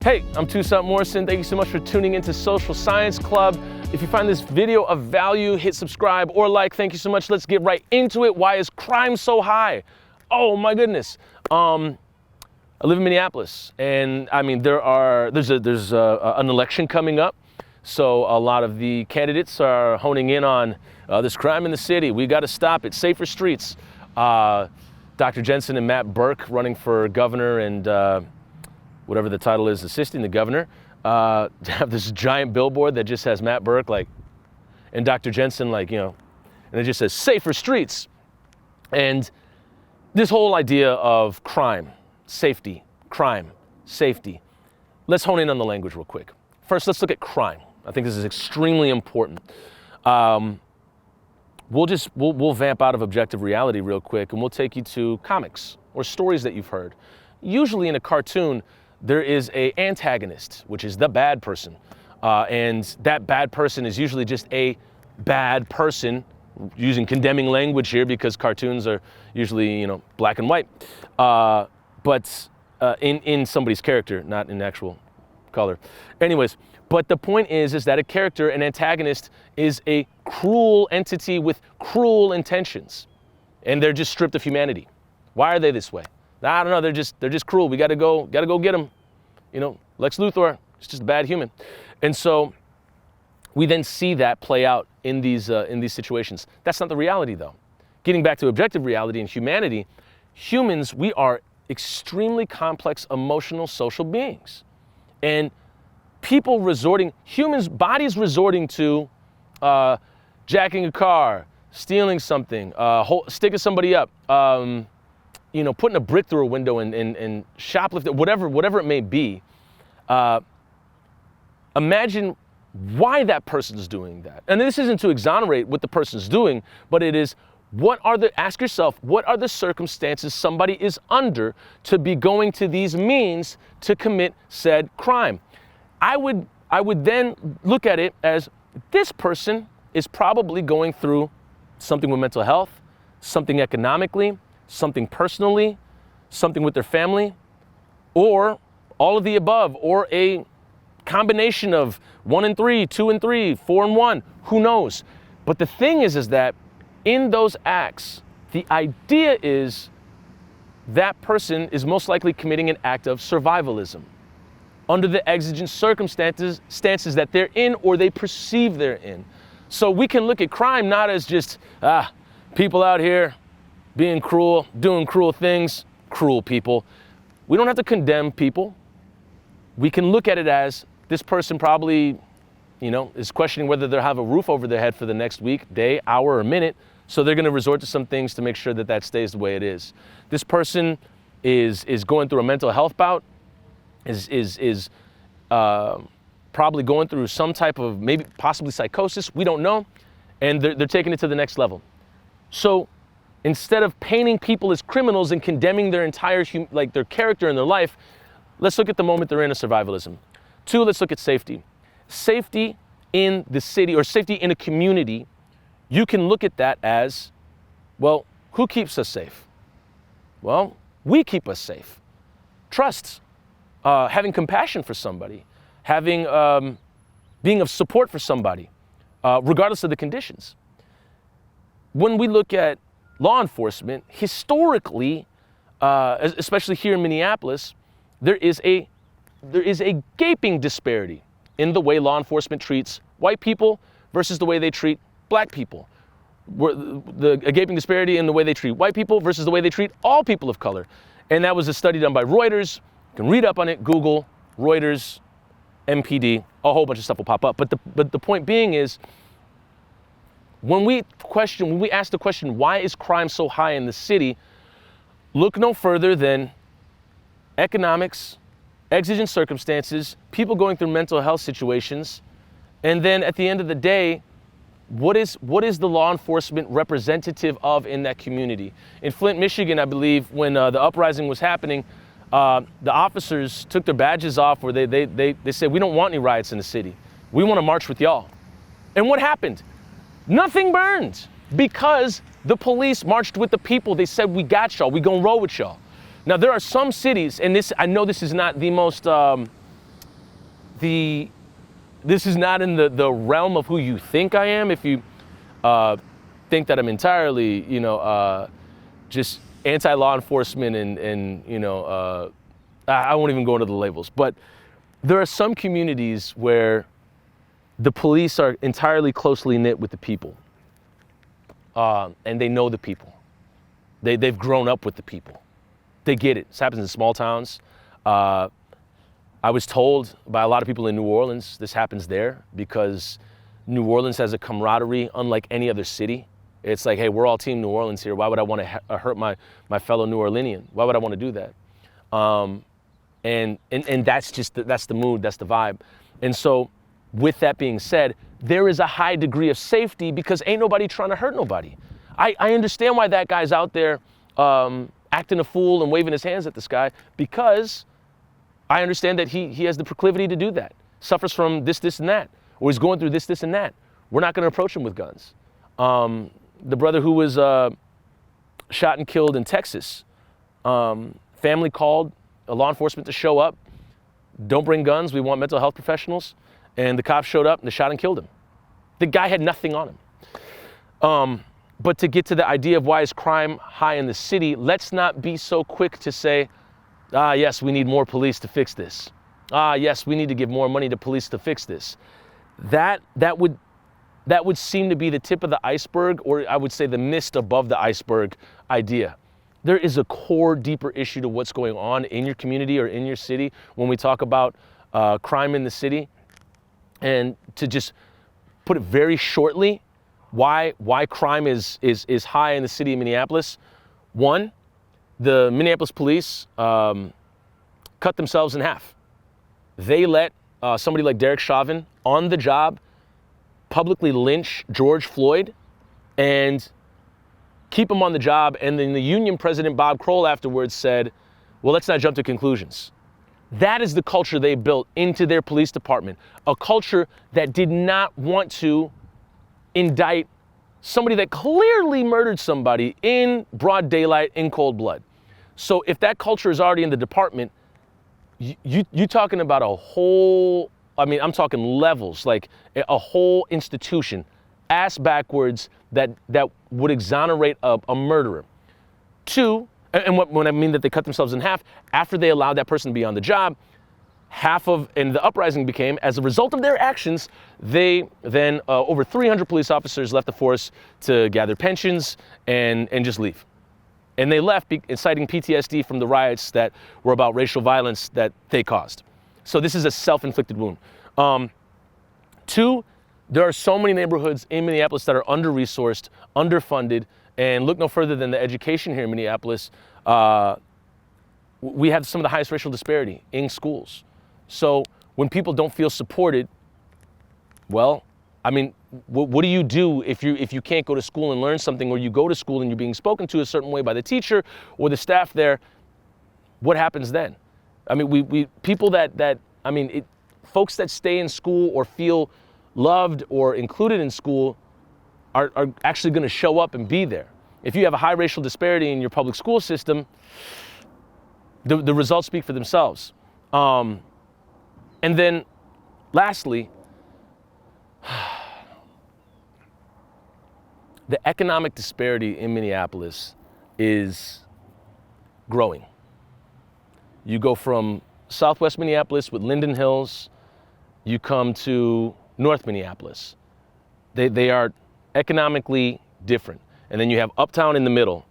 Hey, I'm Toussaint Morrison. Thank you so much for tuning into Social Science Club. If you find this video of value, hit subscribe or like. Thank you so much. Let's get right into it. Why is crime so high? Oh my goodness. I live in Minneapolis, and I mean there's an election coming up, so a lot of the candidates are honing in on this crime in the city. We got to stop it. Safer streets. Dr. Jensen and Matt Birk running for governor and whatever the title is, assisting the governor, have this giant billboard that just has Matt Birk and Dr. Jensen and it just says safer streets. And this whole idea of crime, safety, crime, safety. Let's hone in on the language real quick. First, let's look at crime. I think this is extremely important. We'll vamp out of objective reality real quick, and we'll take you to comics or stories that you've heard. Usually in a cartoon, there is an antagonist, which is the bad person. And that bad person is usually just a bad person, using condemning language here because cartoons are usually, black and white. But in somebody's character, not in actual color. Anyways, but the point is that a character, an antagonist, is a cruel entity with cruel intentions. And they're just stripped of humanity. Why are they this way? I don't know, they're just cruel. We gotta go get them. Lex Luthor is just a bad human. And so we then see that play out in these situations. That's not the reality though. Getting back to objective reality and humanity, humans, we are extremely complex, emotional, social beings. And bodies resorting to jacking a car, stealing something, sticking somebody up, putting a brick through a window and shoplifting, whatever it may be. Imagine why that person's doing that. And this isn't to exonerate what the person's doing, but it is, ask yourself, what are the circumstances somebody is under to be going to these means to commit said crime? I would then look at it as, this person is probably going through something with mental health, something economically, something personally, something with their family, or all of the above, or a combination of 1 and 3, 2 and 3, 4 and 1, who knows? But the thing is that in those acts, the idea is that person is most likely committing an act of survivalism under the exigent circumstances that they're in or they perceive they're in. So we can look at crime not as just, people out here being cruel, doing cruel things, cruel people. We don't have to condemn people. We can look at it as, this person probably, is questioning whether they'll have a roof over their head for the next week, day, hour, or minute. So they're gonna resort to some things to make sure that stays the way it is. This person is going through a mental health bout, is probably going through some type of maybe possibly psychosis, we don't know, and they're taking it to the next level. So instead of painting people as criminals and condemning their entire their character and their life, let's look at the moment they're in a survivalism. 2, let's look at safety. Safety in the city or safety in a community, you can look at that as, well, who keeps us safe? Well, we keep us safe. Trust. Having compassion for somebody, being of support for somebody, regardless of the conditions. When we look at law enforcement, historically, especially here in Minneapolis, there is a gaping disparity in the way law enforcement treats white people versus the way they treat black people. A gaping disparity in the way they treat white people versus the way they treat all people of color. And that was a study done by Reuters. You can read up on it, Google, Reuters, MPD, a whole bunch of stuff will pop up. But the point being is, when we ask the question, why is crime so high in the city? Look no further than economics, exigent circumstances, people going through mental health situations, and then at the end of the day, what is the law enforcement representative of in that community? In Flint, Michigan, I believe, when the uprising was happening, the officers took their badges off where they said, we don't want any riots in the city. We want to march with y'all. And what happened? Nothing burned because the police marched with the people. They said, we got y'all, we gonna roll with y'all. Now there are some cities, and I know this is not the most this is not in the realm of who you think I am. If you think that I'm entirely, just anti-law enforcement and I won't even go into the labels. But there are some communities where the police are entirely closely knit with the people, and they know the people. They've grown up with the people. They get it. This happens in small towns. I was told by a lot of people in New Orleans this happens there because New Orleans has a camaraderie unlike any other city. It's like, hey, we're all Team New Orleans here. Why would I want to hurt my fellow New Orleanian? Why would I want to do that? And that's that's the mood, that's the vibe. And so with that being said, there is a high degree of safety because ain't nobody trying to hurt nobody. I understand why that guy's out there acting a fool and waving his hands at the sky, because I understand that he has the proclivity to do that, suffers from this, and that, or he's going through this, and that. We're not going to approach him with guns. The brother who was shot and killed in Texas, family called law enforcement to show up. Don't bring guns, we want mental health professionals. And the cops showed up and they shot and killed him. The guy had nothing on him. But to get to the idea of why is crime high in the city, let's not be so quick to say, yes, we need more police to fix this. Yes, we need to give more money to police to fix this. That would seem to be the tip of the iceberg, or I would say the mist above the iceberg idea. There is a core, deeper issue to what's going on in your community or in your city when we talk about crime in the city. And to just put it very shortly, why crime is high in the city of Minneapolis. One, the Minneapolis police cut themselves in half. They let somebody like Derek Chauvin on the job publicly lynch George Floyd and keep him on the job. And then the union president, Bob Kroll, afterwards said, well, let's not jump to conclusions. That is the culture they built into their police department, a culture that did not want to indict somebody that clearly murdered somebody in broad daylight, in cold blood. So if that culture is already in the department, you're talking about a whole, I'm talking levels, like a whole institution, ass backwards, that would exonerate a murderer. Two, and when I mean that they cut themselves in half, after they allowed that person to be on the job, and the uprising became, as a result of their actions, they then, over 300 police officers left the force to gather pensions and just leave. And they left citing PTSD from the riots that were about racial violence that they caused. So this is a self-inflicted wound. Two, there are so many neighborhoods in Minneapolis that are under-resourced, underfunded, and look no further than the education here in Minneapolis. We have some of the highest racial disparity in schools. So when people don't feel supported, well, what do you do if you can't go to school and learn something, or you go to school and you're being spoken to a certain way by the teacher or the staff there? What happens then? People folks that stay in school or feel loved or included in school are actually going to show up and be there. If you have a high racial disparity in your public school system, the results speak for themselves. And then lastly, the economic disparity in Minneapolis is growing. You go from Southwest Minneapolis with Linden Hills, you come to North Minneapolis. They are economically different. And then you have Uptown in the middle.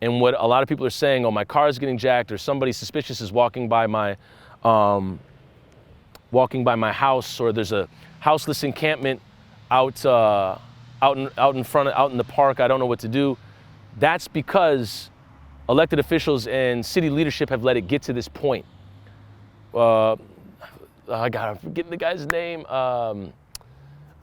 And what a lot of people are saying, oh, my car is getting jacked, or somebody suspicious is walking by my house, or there's a houseless encampment out in the park, I don't know what to do. That's because elected officials and city leadership have let it get to this point. I'm forgetting the guy's name.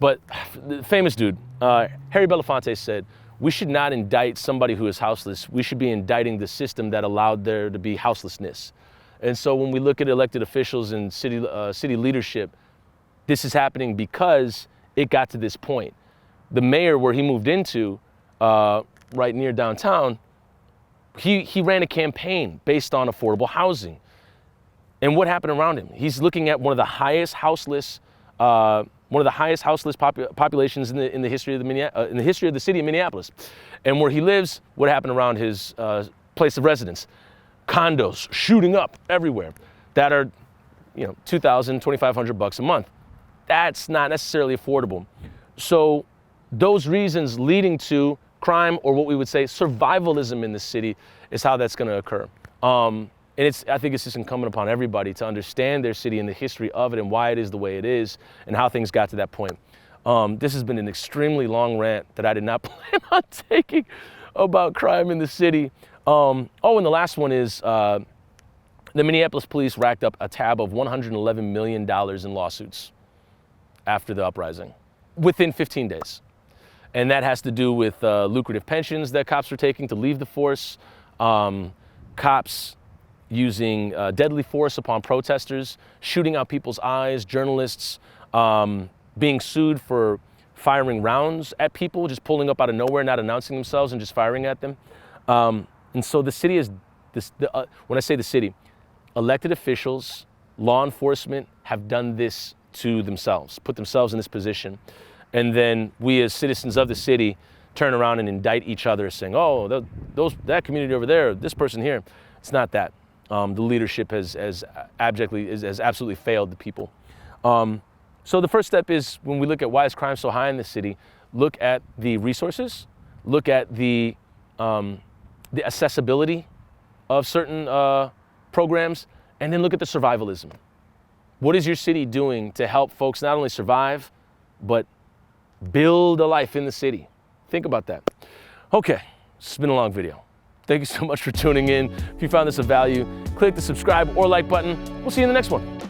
But the famous dude, Harry Belafonte, said, we should not indict somebody who is houseless. We should be indicting the system that allowed there to be houselessness. And so when we look at elected officials and city leadership, this is happening because it got to this point. The mayor, where he moved into, right near downtown, he ran a campaign based on affordable housing. And what happened around him? He's looking at one of the highest houseless populations in the history of the city of Minneapolis. And where he lives, what happened around his place of residence? Condos shooting up everywhere that are, $2,000, $2,500 a month. That's not necessarily affordable. So those reasons leading to crime, or what we would say survivalism in the city, is how that's going to occur. And I think it's just incumbent upon everybody to understand their city and the history of it and why it is the way it is and how things got to that point. This has been an extremely long rant that I did not plan on taking about crime in the city. And the last one is the Minneapolis police racked up a tab of $111 million in lawsuits after the uprising within 15 days. And that has to do with lucrative pensions that cops were taking to leave the force, cops using deadly force upon protesters, shooting out people's eyes, journalists being sued for firing rounds at people, just pulling up out of nowhere, not announcing themselves and just firing at them. And so the city is, when I say the city, elected officials, law enforcement have done this to themselves, put themselves in this position. And then we as citizens of the city turn around and indict each other saying, oh, that community over there, this person here. It's not that. The leadership has absolutely failed the people. So the first step is, when we look at why is crime so high in the city, look at the resources, look at the accessibility of certain programs, and then look at the survivalism. What is your city doing to help folks not only survive, but build a life in the city? Think about that. Okay, it's been a long video. Thank you so much for tuning in. If you found this of value, click the subscribe or like button. We'll see you in the next one.